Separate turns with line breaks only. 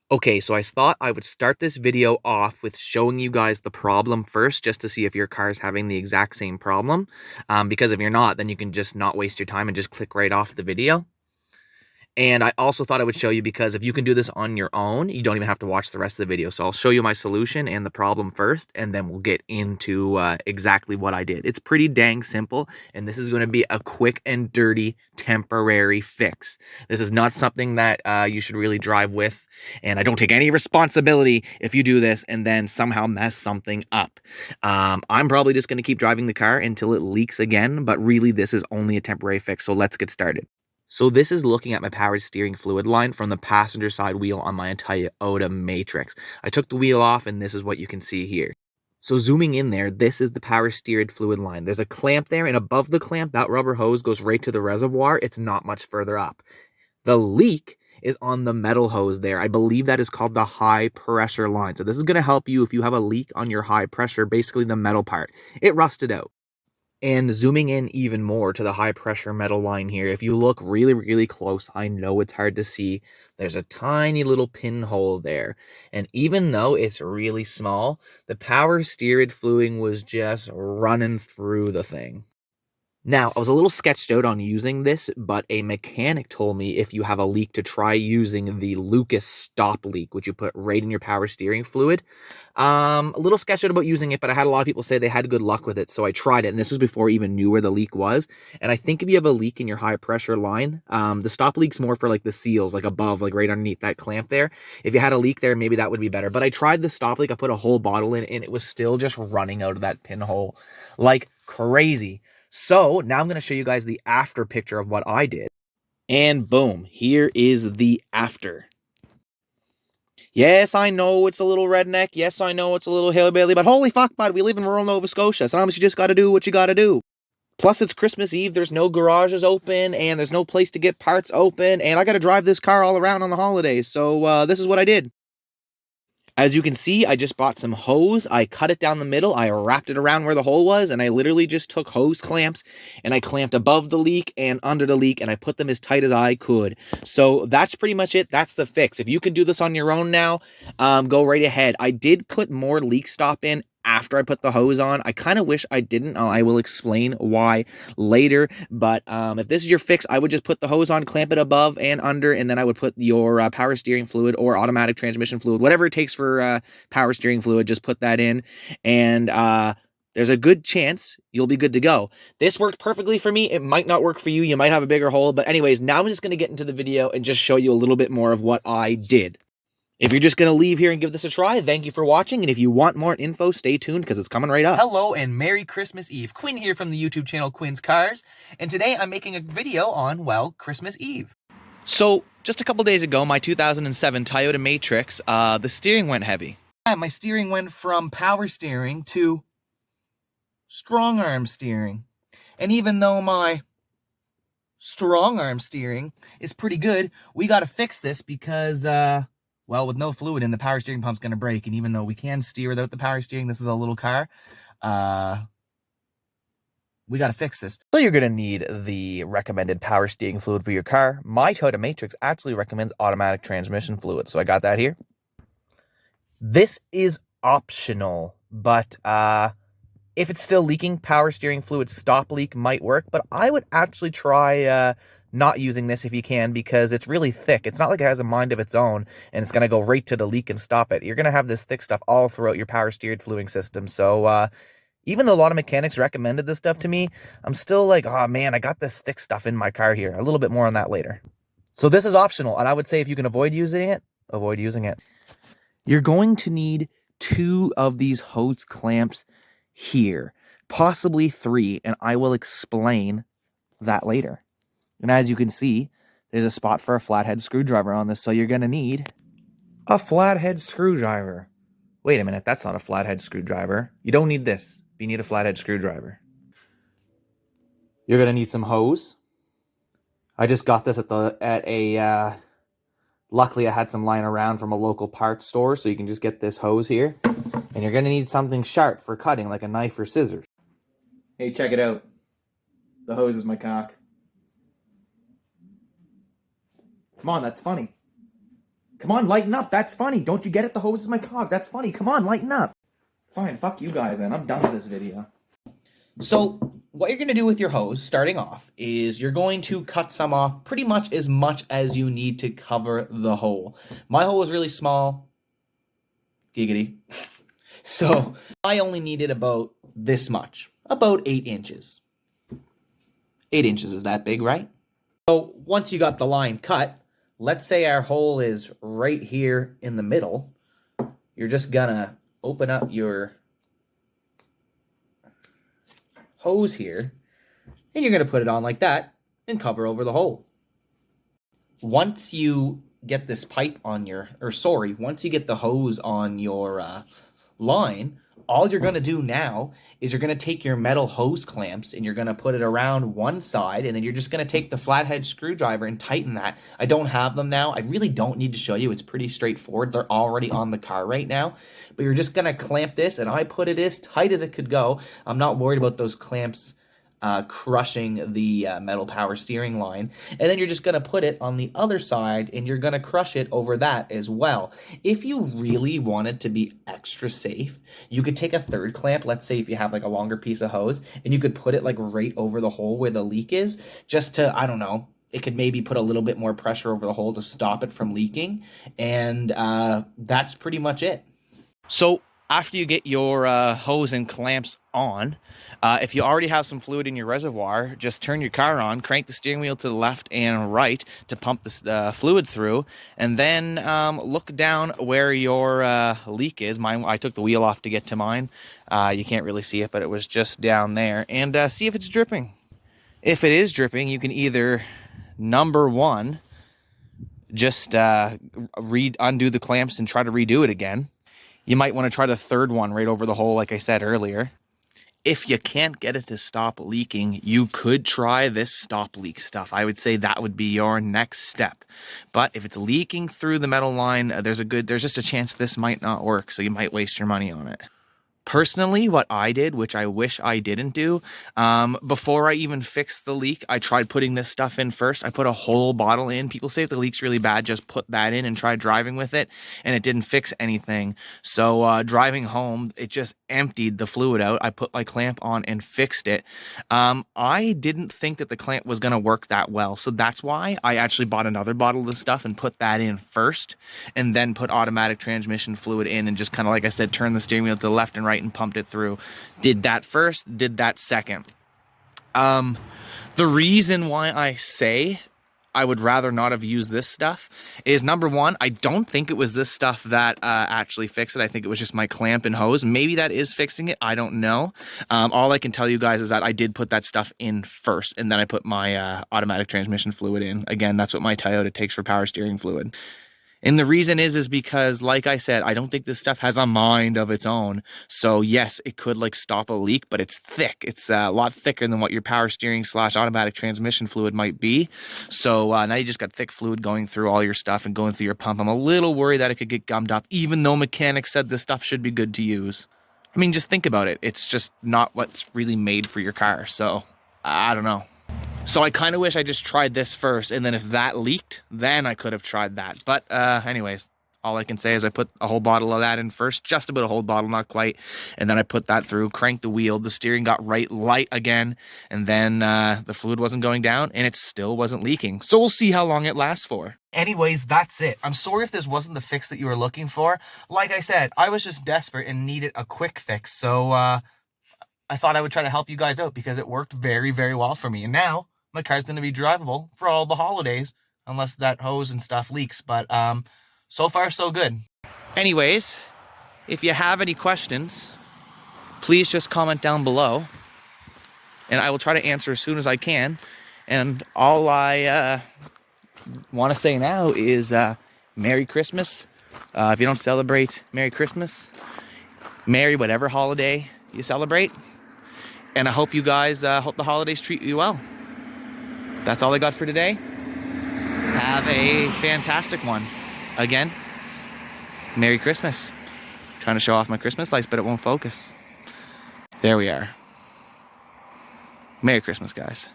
Okay, so I thought I would start this video off with showing you guys the problem first, just to see if your car is having the exact same problem. Because if you're not, then you can just not waste your time and just click right off the video. And I also thought I would show you because if you can do this on your own, you don't even have to watch the rest of the video. So I'll show you my solution and the problem first, and then we'll get into exactly what I did. It's pretty dang simple, and this is going to be a quick and dirty temporary fix. This is not something that you should really drive with, and I don't take any responsibility if you do this and then somehow mess something up. I'm probably just going to keep driving the car until it leaks again, but really this is only a temporary fix, so let's get started. So this is looking at my power steering fluid line from the passenger side wheel on my Toyota Matrix. I took the wheel off and this is what you can see here. So zooming in there, this is the power steered fluid line. There's a clamp there, and above the clamp, that rubber hose goes right to the reservoir. It's not much further up. The leak is on the metal hose there. I believe that is called the high pressure line. So this is going to help you if you have a leak on your high pressure, basically the metal part. It rusted out. And zooming in even more to the high pressure metal line here, if you look really, really close, I know it's hard to see, there's a tiny little pinhole there. And even though it's really small, the power steered fluid was just running through the thing. Now, I was a little sketched out on using this, but a mechanic told me if you have a leak to try using the Lucas stop leak, which you put right in your power steering fluid. A little sketched out about using it, but I had a lot of people say they had good luck with it, so I tried it, and this was before I even knew where the leak was. And I think if you have a leak in your high pressure line, the stop leak's more for like the seals, like above, like right underneath that clamp there. If you had a leak there, maybe that would be better. But I tried the stop leak, I put a whole bottle in, and it was still just running out of that pinhole like crazy. So now I'm going to show you guys the after picture of what I did. And boom, here is the after. Yes, I know it's a little redneck. Yes, I know it's a little hillbilly, but holy fuck, bud, we live in rural Nova Scotia. Sometimes you just got to do what you got to do. Plus, it's Christmas Eve. There's no garages open, and there's no place to get parts open, and I got to drive this car all around on the holidays. So this is what I did. As you can see, I just bought some hose. I cut it down the middle. I wrapped it around where the hole was, and I literally just took hose clamps, and I clamped above the leak and under the leak, and I put them as tight as I could. So that's pretty much it. That's the fix. If you can do this on your own now, go right ahead. I did put more leak stop in after I put the hose on. I kind of wish I didn't. I will explain why later. But if this is your fix, I would just put the hose on, clamp it above and under, and then I would put your power steering fluid or automatic transmission fluid, whatever it takes for power steering fluid, just put that in. And there's a good chance you'll be good to go. This worked perfectly for me. It might not work for you. You might have a bigger hole. But anyways, now I'm just going to get into the video and just show you a little bit more of what I did. If you're just going to leave here and give this a try, thank you for watching. And if you want more info, stay tuned because it's coming right up.
Hello and Merry Christmas Eve. Quinn here from the YouTube channel Quinn's Cars. And today I'm making a video on, well, Christmas Eve.
So just a couple days ago, my 2007 Toyota Matrix, the steering went heavy.
My steering went from power steering to strong arm steering. And even though my strong arm steering is pretty good, we got to fix this because, well, with no fluid in, the power steering pump's going to break. And even though we can steer without the power steering, this is a little car, we got to fix this.
So you're going to need the recommended power steering fluid for your car. My Toyota Matrix actually recommends automatic transmission fluid, so I got that here. This is optional, but if it's still leaking, power steering fluid stop leak might work, but I would actually try not using this if you can, because it's really thick. It's not like it has a mind of its own and it's going to go right to the leak and stop it. You're going to have this thick stuff all throughout your power steered fluid system. So even though a lot of mechanics recommended this stuff to me, I'm still like, oh man, I got this thick stuff in my car here. A little bit more on that later. So this is optional, and I would say if you can avoid using it, avoid using it. You're going to need 2 of these hose clamps here, possibly 3, and I will explain that later. And as you can see, there's a spot for a flathead screwdriver on this, so you're going to need a flathead screwdriver. Wait a minute, that's not a flathead screwdriver. You don't need this. You need a flathead screwdriver. You're going to need some hose. I just got this luckily I had some lying around from a local parts store, so you can just get this hose here. And you're going to need something sharp for cutting, like a knife or scissors.
Hey, check it out. The hose is my cock.
Come on, that's funny. Come on, lighten up. That's funny. Don't you get it? The hose is my cock. That's funny. Come on, lighten up. Fine, fuck you guys then. I'm done with this video.
So what you're going to do with your hose, starting off, is you're going to cut some off pretty much as you need to cover the hole. My hole is really small. Giggity. So I only needed about this much. About 8 inches. 8 inches is that big, right? So once you got the line cut, let's say our hole is right here in the middle. You're just gonna open up your hose here, and you're gonna put it on like that and cover over the hole. Once you get this pipe on your, once you get the hose on your line, all you're going to do now is you're going to take your metal hose clamps and you're going to put it around one side, and then you're just going to take the flathead screwdriver and tighten that. I don't have them now. I really don't need to show you. It's pretty straightforward. They're already on the car right now, but you're just going to clamp this, and I put it as tight as it could go. I'm not worried about those clamps crushing the metal power steering line. And then you're just going to put it on the other side and you're going to crush it over that as well. If you really wanted to be extra safe, you could take a third clamp. Let's say if you have like a longer piece of hose, and you could put it like right over the hole where the leak is, just to, I don't know, it could maybe put a little bit more pressure over the hole to stop it from leaking. And that's pretty much it. So after you get your hose and clamps on, if you already have some fluid in your reservoir, just turn your car on, crank the steering wheel to the left and right to pump the fluid through, and then look down where your leak is. I took the wheel off to get to mine. You can't really see it, but it was just down there, and see if it's dripping. If it is dripping, you can either, number one, just undo the clamps and try to redo it again. You might want to try the third one right over the hole, like I said earlier. If you can't get it to stop leaking, you could try this stop leak stuff. I would say that would be your next step. But if it's leaking through the metal line, there's just a chance this might not work, so you might waste your money on it. Personally, what I did, which I wish I didn't do, before I even fixed the leak, I tried putting this stuff in first. I put a whole bottle in. People say if the leak's really bad, just put that in and try driving with it, and it didn't fix anything. So driving home, it just emptied the fluid out. I put my clamp on and fixed it. I didn't think that the clamp was going to work that well, so that's why I actually bought another bottle of this stuff and put that in first, and then put automatic transmission fluid in, and just kind of, like I said, turn the steering wheel to the left and right and pumped it through. Did that first, did that second. The reason why I say I would rather not have used this stuff is, number one, I don't think it was this stuff that actually fixed it. I think it was just my clamp and hose. Maybe that is fixing it. I don't know. All I can tell you guys is that I did put that stuff in first, and then I put my automatic transmission fluid in. Again, that's what my Toyota takes for power steering fluid. And the reason is because, like I said, I don't think this stuff has a mind of its own. So yes, it could like stop a leak, but it's thick. It's a lot thicker than what your power steering / automatic transmission fluid might be. So now you just got thick fluid going through all your stuff and going through your pump. I'm a little worried that it could get gummed up, even though mechanics said this stuff should be good to use. I mean, just think about it. It's just not what's really made for your car. So I don't know. So I kind of wish I just tried this first, and then if that leaked, then I could have tried that. But anyways, all I can say is I put a whole bottle of that in first, just about a whole bottle, not quite. And then I put that through, cranked the wheel, the steering got right light again, and then the fluid wasn't going down, and it still wasn't leaking. So we'll see how long it lasts for. Anyways, that's it. I'm sorry if this wasn't the fix that you were looking for. Like I said, I was just desperate and needed a quick fix. So I thought I would try to help you guys out because it worked very, very well for me. And now my car's going to be drivable for all the holidays, unless that hose and stuff leaks. But so far, so good. Anyways, if you have any questions, please just comment down below, and I will try to answer as soon as I can. And all I want to say now is Merry Christmas. If you don't celebrate Merry Christmas, Merry whatever holiday you celebrate. And I hope you guys, hope the holidays treat you well. That's all I got for today. Have a fantastic one. Again, Merry Christmas. Trying to show off my Christmas lights, but it won't focus. There we are. Merry Christmas, guys.